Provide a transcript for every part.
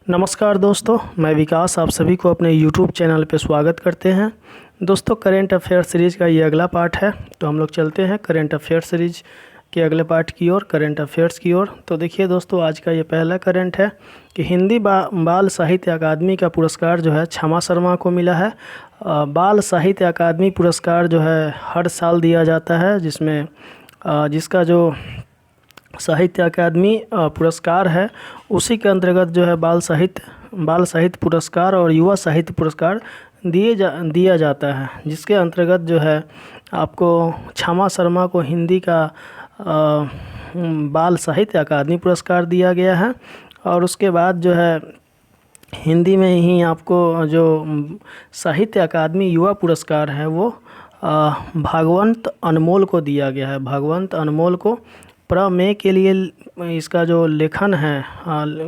नमस्कार दोस्तों, मैं विकास आप सभी को अपने YouTube चैनल पे स्वागत करते हैं। दोस्तों, करेंट अफेयर सीरीज़ का ये अगला पार्ट है, तो हम लोग चलते हैं करेंट अफेयर सीरीज के अगले पार्ट की ओर, करेंट अफेयर्स की ओर। तो देखिए दोस्तों, आज का ये पहला करेंट है कि हिंदी बाल साहित्य अकादमी का पुरस्कार जो है क्षमा शर्मा को मिला है। बाल साहित्य अकादमी पुरस्कार जो है हर साल दिया जाता है, जिसका जो साहित्य अकादमी पुरस्कार है उसी के अंतर्गत जो है बाल साहित्य पुरस्कार और युवा साहित्य पुरस्कार दिया जाता है, जिसके अंतर्गत जो है आपको क्षमा शर्मा को हिंदी का बाल साहित्य अकादमी पुरस्कार दिया गया है। और उसके बाद जो है हिंदी में ही आपको जो साहित्य अकादमी युवा पुरस्कार है वो भागवंत अनमोल को दिया गया है। भागवंत अनमोल को प्रमेय के लिए, इसका जो लेखन है,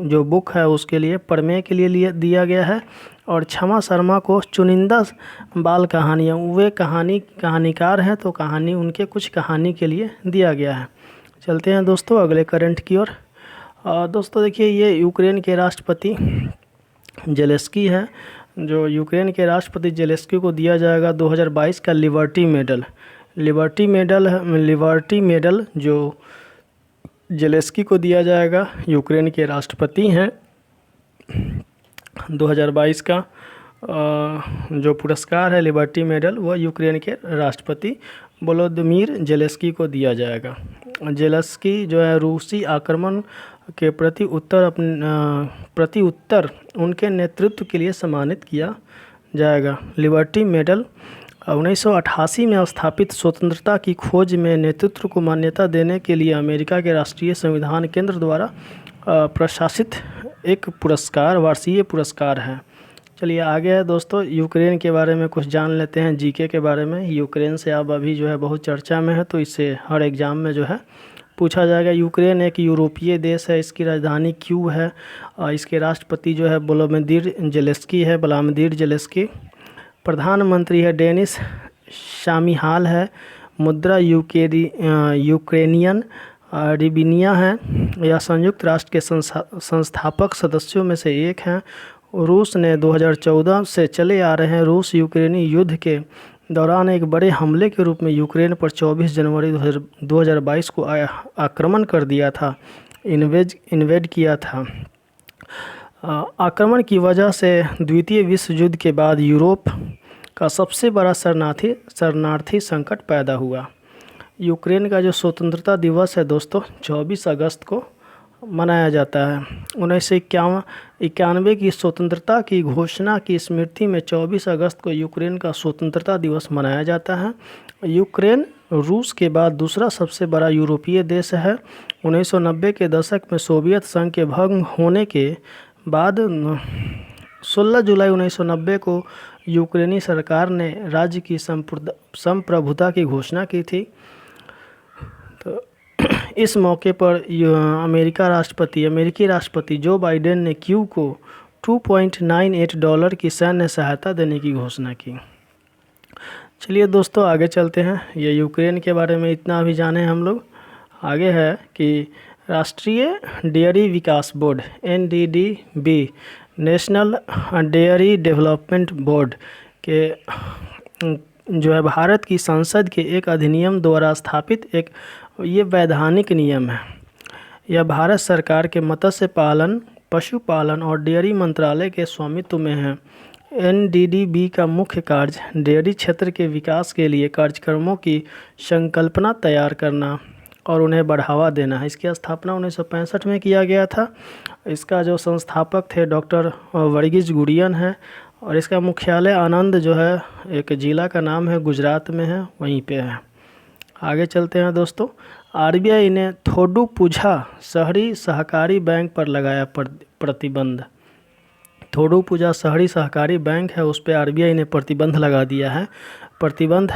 जो बुक है उसके लिए प्रमेय के लिए दिया गया है। और क्षमा शर्मा को चुनिंदा बाल कहानियाँ, वे कहानीकार हैं तो कहानी उनके कुछ कहानी के लिए दिया गया है। चलते हैं दोस्तों अगले करंट की ओर। दोस्तों देखिए, ये यूक्रेन के राष्ट्रपति जेलेंस्की है। जो यूक्रेन के राष्ट्रपति जेलेंस्की को दिया जाएगा 2022 का लिबर्टी मेडल जो जेलेंस्की को दिया जाएगा। यूक्रेन के राष्ट्रपति हैं। 2022 का जो पुरस्कार है लिबर्टी मेडल, वो यूक्रेन के राष्ट्रपति वोलोदिमीर जेलेंस्की को दिया जाएगा। जेलेंस्की जो है रूसी आक्रमण के प्रति उत्तर उनके नेतृत्व के लिए सम्मानित किया जाएगा। लिबर्टी मेडल 1988 में स्थापित स्वतंत्रता की खोज में नेतृत्व को मान्यता देने के लिए अमेरिका के राष्ट्रीय संविधान केंद्र द्वारा प्रशासित एक वार्षिक पुरस्कार है। चलिए आगे है दोस्तों, यूक्रेन के बारे में कुछ जान लेते हैं, जीके के बारे में। यूक्रेन से अब अभी जो है बहुत चर्चा में है, तो इससे हर एग्ज़ाम में जो है पूछा जाएगा। यूक्रेन एक यूरोपीय देश है। इसकी राजधानी क्यू है। इसके राष्ट्रपति जो है व्लादिमीर जेलेंस्की। प्रधानमंत्री है डेनिस शामिहाल है। मुद्रा यूक्रेनियन रिबिनिया है। यह संयुक्त राष्ट्र के संस्थापक सदस्यों में से एक हैं। रूस ने 2014 से चले आ रहे रूस यूक्रेनी युद्ध के दौरान एक बड़े हमले के रूप में यूक्रेन पर 24 जनवरी 2022 को आक्रमण कर दिया था, इन्वेड किया था। आक्रमण की वजह से द्वितीय विश्व युद्ध के बाद यूरोप का सबसे बड़ा शरणार्थी संकट पैदा हुआ। यूक्रेन का जो स्वतंत्रता दिवस है दोस्तों 24 अगस्त को मनाया जाता है। 1991 की स्वतंत्रता की घोषणा की स्मृति में 24 अगस्त को यूक्रेन का स्वतंत्रता दिवस मनाया जाता है। यूक्रेन रूस के बाद दूसरा सबसे बड़ा यूरोपीय देश है। 1990 के दशक में सोवियत संघ के भंग होने के बाद 16 जुलाई 1990 को यूक्रेनी सरकार ने राज्य की संप्रभुता की घोषणा की थी। तो इस मौके पर अमेरिकी राष्ट्रपति जो बाइडेन ने क्यू को $2.98 की सैन्य सहायता देने की घोषणा की। चलिए दोस्तों आगे चलते हैं। ये यूक्रेन के बारे में इतना भी जाने हम लोग। आगे है कि राष्ट्रीय डेयरी विकास board NDDB, national dairy development board के जो है भारत की संसद के एक अधिनियम द्वारा स्थापित एक ये वैधानिक नियम है। यह भारत सरकार के मत्स्य पालन, पशुपालन और डेयरी मंत्रालय के स्वामित्व में है। NDDB का मुख्य कार्य डेयरी क्षेत्र के विकास के लिए कार्यक्रमों की संकल्पना तैयार करना और उन्हें बढ़ावा देना है। इसकी स्थापना 1965 में किया गया था। इसका जो संस्थापक थे डॉक्टर वर्गीज कुरियन है। और इसका मुख्यालय आनंद जो है एक ज़िला का नाम है, गुजरात में है, वहीं पे है। आगे चलते हैं दोस्तों। RBI ने थोडुपुझा शहरी सहकारी बैंक पर लगाया प्रतिबंध। थोडुपुझा शहरी सहकारी बैंक है, उस पर RBI ने प्रतिबंध लगा दिया है। प्रतिबंध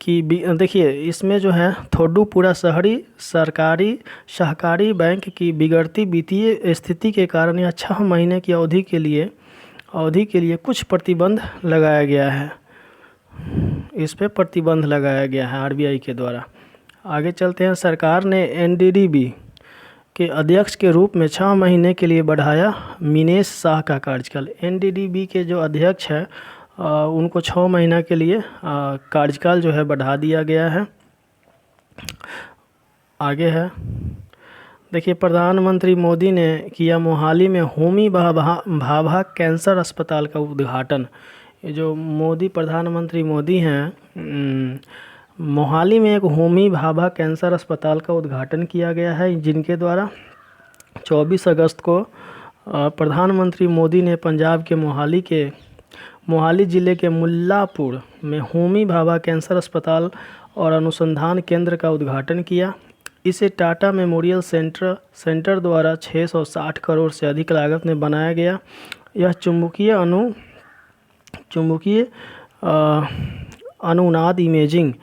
कि देखिए, इसमें जो है थोडुपुझा शहरी सहकारी बैंक की बिगड़ती वित्तीय स्थिति के कारण यह 6 महीने की अवधि के लिए कुछ प्रतिबंध लगाया गया है। इस पे प्रतिबंध लगाया गया है RBI के द्वारा। आगे चलते हैं। सरकार ने के अध्यक्ष के रूप में 6 महीने के लिए बढ़ाया मिनेश शाह का कार्यकाल। एनडीडीबी के जो अध्यक्ष है उनको 6 महीना के लिए कार्यकाल जो है बढ़ा दिया गया है। आगे है, देखिए प्रधानमंत्री मोदी ने किया मोहाली में होमी भाभा कैंसर अस्पताल का उद्घाटन। ये जो प्रधानमंत्री मोदी हैं, मोहाली में एक होमी भाभा कैंसर अस्पताल का उद्घाटन किया गया है, जिनके द्वारा 24 अगस्त को प्रधानमंत्री मोदी ने पंजाब के मोहाली ज़िले के मुल्लापुर में होमी भाभा कैंसर अस्पताल और अनुसंधान केंद्र का उद्घाटन किया। इसे टाटा मेमोरियल सेंटर द्वारा 660 करोड़ से अधिक लागत में बनाया गया। यह चुंबकीय अनुनाद इमेजिंग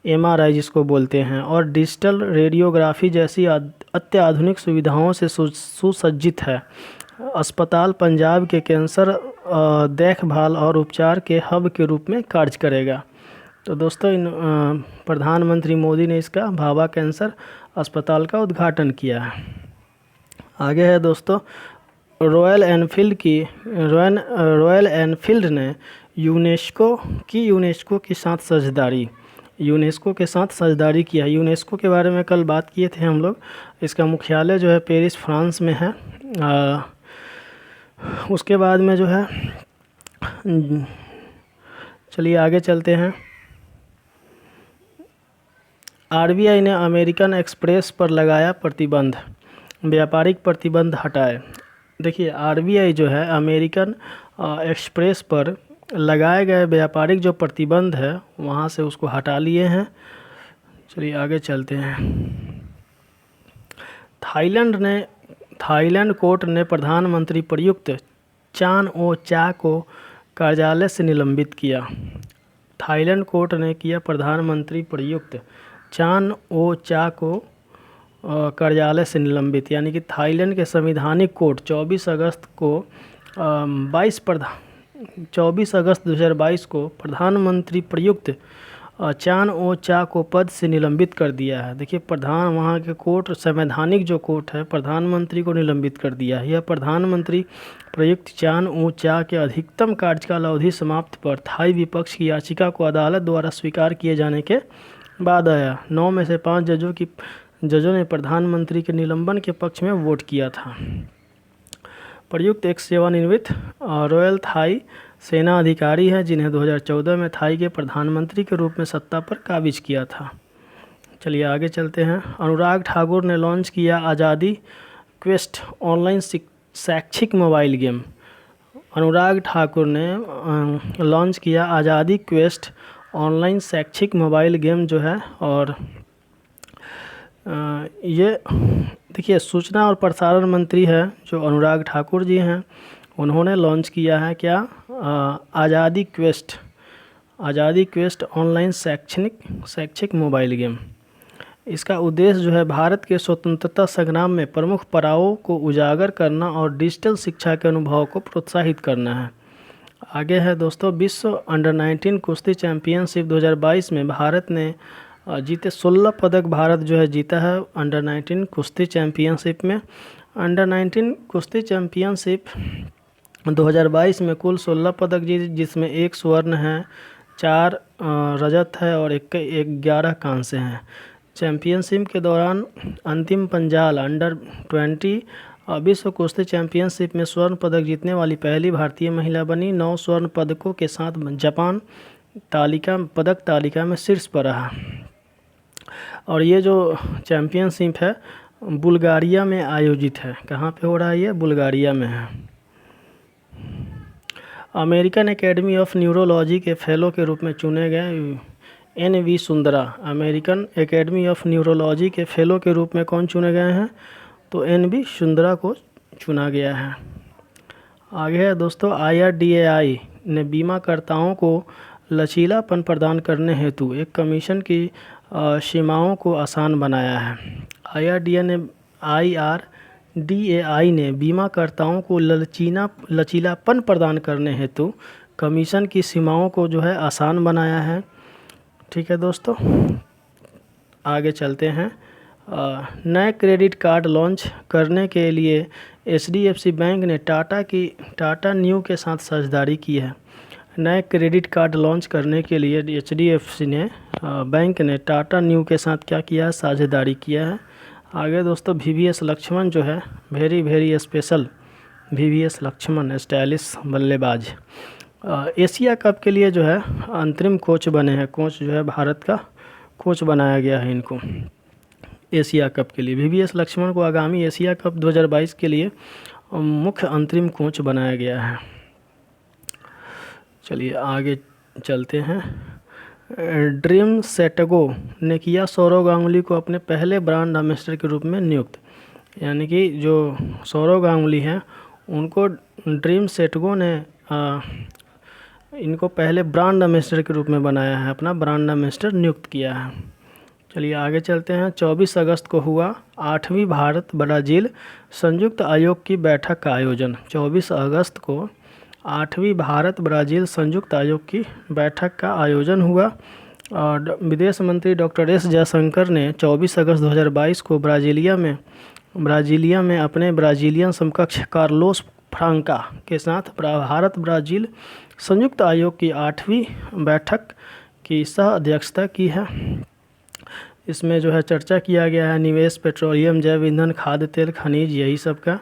MRI जिसको बोलते हैं और डिजिटल रेडियोग्राफी जैसी अत्याधुनिक सुविधाओं से सुसज्जित है। अस्पताल पंजाब के कैंसर देखभाल और उपचार के हब के रूप में कार्य करेगा। तो दोस्तों प्रधानमंत्री मोदी ने इसका भाभा कैंसर अस्पताल का उद्घाटन किया है। आगे है दोस्तों, रॉयल एनफील्ड ने यूनेस्को के साथ साझेदारी किया। यूनेस्को के बारे में कल बात किए थे हम लोग। इसका मुख्यालय जो है पेरिस फ्रांस में है। उसके बाद में जो है, चलिए आगे चलते हैं। RBI ने अमेरिकन एक्सप्रेस पर लगाया प्रतिबंध, व्यापारिक प्रतिबंध हटाए। देखिए RBI जो है अमेरिकन एक्सप्रेस पर लगाए गए व्यापारिक जो प्रतिबंध है वहाँ से उसको हटा लिए हैं। चलिए आगे चलते हैं। थाईलैंड कोर्ट ने प्रधानमंत्री प्रयुक्त चान ओ चा को कार्यालय से निलंबित किया। थाईलैंड कोर्ट ने किया प्रधानमंत्री प्रयुक्त चान ओ चा को कार्यालय से निलंबित, यानी कि थाईलैंड के संवैधानिक कोर्ट 24 अगस्त 2022 को प्रधानमंत्री प्रयुक्त चान ओ चा को पद से निलंबित कर दिया है। देखिए वहाँ के कोर्ट, संवैधानिक जो कोर्ट है, प्रधानमंत्री को निलंबित कर दिया है। यह प्रधानमंत्री प्रयुक्त चान ओ चा के अधिकतम कार्यकाल अवधि समाप्त पर थाई विपक्ष की याचिका को अदालत द्वारा स्वीकार किए जाने के बाद आया। 9 में से 5 जजों ने प्रधानमंत्री के निलंबन के पक्ष में वोट किया था। प्रयुक्त एक सेवानिवृत्त रॉयल थाई सेना अधिकारी है, जिन्हें 2014 में थाई के प्रधानमंत्री के रूप में सत्ता पर काबिज किया था। चलिए आगे चलते हैं। अनुराग ठाकुर ने लॉन्च किया आज़ादी क्वेस्ट ऑनलाइन शैक्षिक मोबाइल गेम। अनुराग ठाकुर ने लॉन्च किया आज़ादी क्वेस्ट ऑनलाइन शैक्षिक मोबाइल गेम जो है, और ये देखिए सूचना और प्रसारण मंत्री है जो अनुराग ठाकुर जी हैं, उन्होंने लॉन्च किया है क्या, आज़ादी क्वेस्ट ऑनलाइन शैक्षिक मोबाइल गेम। इसका उद्देश्य जो है भारत के स्वतंत्रता संग्राम में प्रमुख पड़ावों को उजागर करना और डिजिटल शिक्षा के अनुभव को प्रोत्साहित करना है। आगे है दोस्तों, विश्व अंडर-19 कुश्ती चैम्पियनशिप 2022 में भारत ने जीते 16 पदक भारत जो है जीता है अंडर-19 कुश्ती चैम्पियनशिप में। अंडर-19 कुश्ती चैम्पियनशिप 2022 में कुल 16 पदक जीते, जिसमें 1 स्वर्ण है, 4 रजत है और 11 कांस्य हैं। चैम्पियनशिप के दौरान अंतिम पंजाल अंडर-20 विश्व कुश्ती चैम्पियनशिप में स्वर्ण पदक जीतने वाली पहली भारतीय महिला बनी। 9 स्वर्ण पदकों के साथ जापान पदक तालिका में शीर्ष पर रहा। और ये जो चैम्पियनशिप है बुल्गारिया में आयोजित है। कहाँ पे हो रहा है ये? बुल्गारिया में है। अमेरिकन एकेडमी ऑफ न्यूरोलॉजी के फेलो के रूप में चुने गए NV Sundara. American academy of neurology के फेलो के रूप में कौन चुने गए हैं? तो NV सुंदरा को चुना गया है। आगे है दोस्तों, IRDAI ने बीमाकर्ताओं को लचीलापन प्रदान करने हेतु एक कमीशन की सीमाओं को आसान बनाया है। IRDAI ने बीमाकर्ताओं को लचीलापन प्रदान करने हेतु कमीशन की सीमाओं को जो है आसान बनाया है। ठीक है दोस्तों, आगे चलते हैं। नए क्रेडिट कार्ड लॉन्च करने के लिए HDFC बैंक ने टाटा न्यू के साथ साझेदारी की है। नए क्रेडिट कार्ड लॉन्च करने के लिए HDFC बैंक ने टाटा न्यू के साथ क्या किया है, साझेदारी किया है। आगे दोस्तों VVS लक्ष्मण जो है very special, VVS Laxman stylish बल्लेबाज एशिया कप के लिए जो है अंतरिम कोच बने हैं। कोच जो है भारत का कोच बनाया गया है इनको एशिया कप के लिए। VVS लक्ष्मण को आगामी एशिया कप 2022 के लिए मुख्य अंतरिम कोच बनाया गया है। चलिए आगे चलते हैं। ड्रीम सेटगो ने किया सौरव गांगुली को अपने पहले ब्रांड एम्बेसडर के रूप में नियुक्त। यानी कि जो सौरव गांगुली हैं उनको ड्रीम सेटगो ने इनको पहले ब्रांड एम्बेसडर के रूप में बनाया है, अपना ब्रांड एम्बेसडर नियुक्त किया है। चलिए आगे चलते हैं। 24 अगस्त को हुआ 8वीं भारत ब्राज़ील संयुक्त आयोग की बैठक का आयोजन। 24 अगस्त को 8वीं भारत ब्राज़ील संयुक्त आयोग की बैठक का आयोजन हुआ और विदेश मंत्री डॉक्टर एस जयशंकर ने 24 अगस्त 2022 को ब्राज़ीलिया में अपने ब्राज़ीलियन समकक्ष कार्लोस फ्रांका के साथ भारत ब्राज़ील संयुक्त आयोग की 8वीं बैठक की सह अध्यक्षता की है। इसमें जो है चर्चा किया गया है निवेश, पेट्रोलियम, जैव ईंधन, खाद्य तेल, खनिज, यही सब का।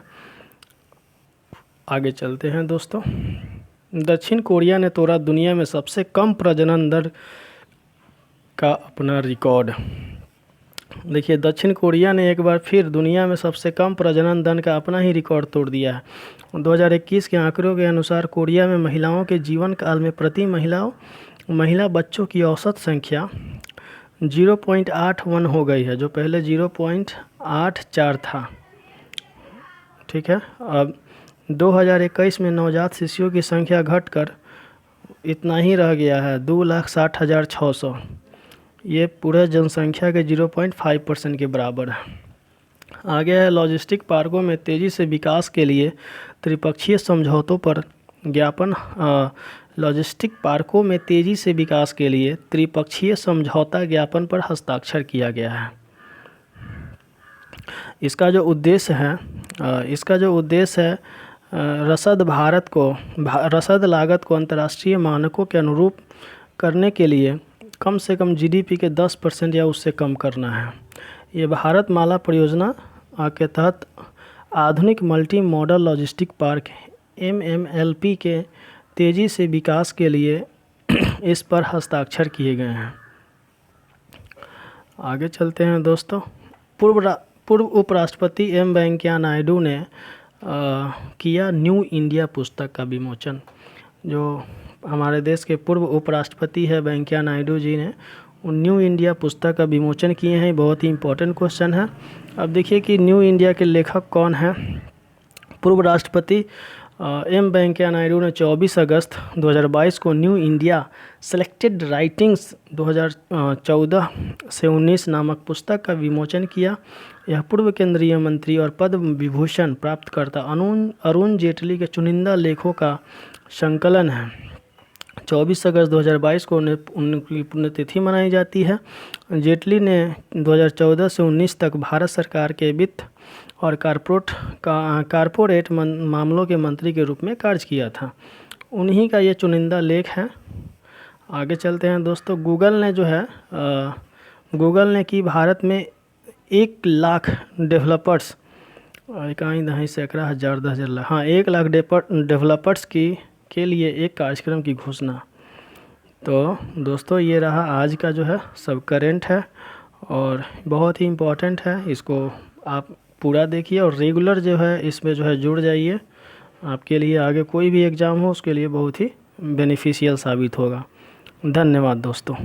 आगे चलते हैं दोस्तों। दक्षिण कोरिया ने तोड़ा दुनिया में सबसे कम प्रजनन दर का अपना रिकॉर्ड। देखिए दक्षिण कोरिया ने एक बार फिर दुनिया में सबसे कम प्रजनन दर का अपना ही रिकॉर्ड तोड़ दिया है। 2021 के आंकड़ों के अनुसार कोरिया में महिलाओं के जीवन काल में प्रति महिला बच्चों की औसत संख्या 0.81 हो गई है, जो पहले 0.84 था। ठीक है, अब 2021 में नवजात शिशुओं की संख्या घटकर इतना ही रह गया है 2,60,600। ये पूरे जनसंख्या के 0.5% के बराबर है। आगे है लॉजिस्टिक पार्कों में तेज़ी से विकास के लिए त्रिपक्षीय समझौतों पर ज्ञापन। लॉजिस्टिक पार्कों में तेज़ी से विकास के लिए त्रिपक्षीय समझौता ज्ञापन पर हस्ताक्षर किया गया है। इसका जो उद्देश्य है रसद लागत को अंतर्राष्ट्रीय मानकों के अनुरूप करने के लिए कम से कम GDP के 10% या उससे कम करना है। ये भारतमाला परियोजना के तहत आधुनिक multi modal logistic park MMLP के तेज़ी से विकास के लिए इस पर हस्ताक्षर किए गए हैं। आगे चलते हैं दोस्तों। पूर्व उपराष्ट्रपति M वेंकैया नायडू ने किया न्यू इंडिया पुस्तक का विमोचन। जो हमारे देश के पूर्व उपराष्ट्रपति है वेंकैया नायडू जी ने न्यू इंडिया पुस्तक का विमोचन किए हैं। बहुत ही इम्पोर्टेंट क्वेश्चन है। अब देखिए कि न्यू इंडिया के लेखक कौन हैं। पूर्व राष्ट्रपति M वेंकैया नायडू ने 24 अगस्त 2022 को न्यू इंडिया सेलेक्टेड राइटिंग्स 2014 से 19 नामक पुस्तक का विमोचन किया। यह पूर्व केंद्रीय मंत्री और पद्म विभूषण प्राप्तकर्ता अरुण जेटली के चुनिंदा लेखों का संकलन है। 24 अगस्त 2022 को उनकी पुण्यतिथि मनाई जाती है। जेटली ने 2014 से 19 तक भारत सरकार के वित्त और कारपोरेट मामलों के मंत्री के रूप में कार्य किया था। उन्हीं का ये चुनिंदा लेख है। आगे चलते हैं दोस्तों। गूगल ने की भारत में 1 लाख डेवलपर्स 1 लाख डेवलपर्स के लिए एक कार्यक्रम की घोषणा। तो दोस्तों ये रहा आज का जो है सब करेंट है और बहुत ही इम्पोर्टेंट है। इसको आप पूरा देखिए और रेगुलर जो है इसमें जो है जुड़ जाइए। आपके लिए आगे कोई भी एग्ज़ाम हो उसके लिए बहुत ही बेनिफिशियल साबित होगा। धन्यवाद दोस्तों।